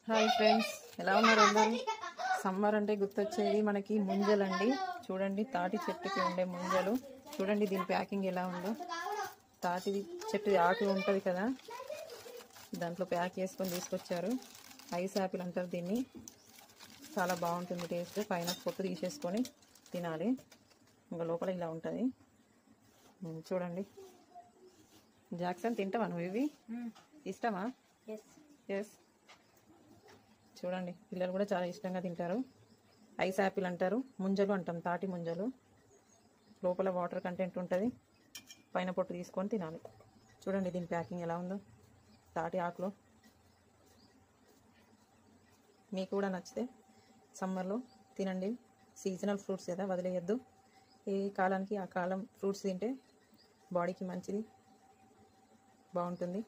Hi friends, ఎలా ఉన్నారు అందరూ? సమ్మర్ అంటే గుర్తొచ్చేది మనకి ముంజలండి. చూడండి, తాటి చెట్టుకి ఉండే ముంజలు. చూడండి దీని ప్యాకింగ్ ఎలా ఉందో. తాటి చెట్టు ఆకు ఉంటుంది కదా, దాంట్లో ప్యాక్ చేసుకొని తీసుకొచ్చారు. ఐస్ యాపిల్ అంటారు దీన్ని. చాలా బాగుంటుంది టేస్ట్. పైన పొట్టు తీసేసుకొని తినాలి. ఇంకా లోపల ఇలా ఉంటుంది. చూడండి. జాక్సన్, తింటావా నువ్వు? ఇవి ఇష్టమా? ఎస్. చూడండి, పిల్లలు కూడా చాలా ఇష్టంగా తింటారు. ఐస్ యాపిల్ అంటారు, ముంజలు అంటాం, తాటి ముంజలు. లోపల వాటర్ కంటెంట్ ఉంటుంది. పైన పొట్టు తీసుకొని తినాలి. చూడండి దీని ప్యాకింగ్ ఎలా ఉందో. తాటి ఆకులో. మీకు కూడా నచ్చితే సమ్మర్లో తినండి. సీజనల్ ఫ్రూట్స్ కదా, వదిలేయద్దు. ఏ కాలానికి ఆ కాలం ఫ్రూట్స్ తింటే బాడీకి మంచిది, బాగుంటుంది.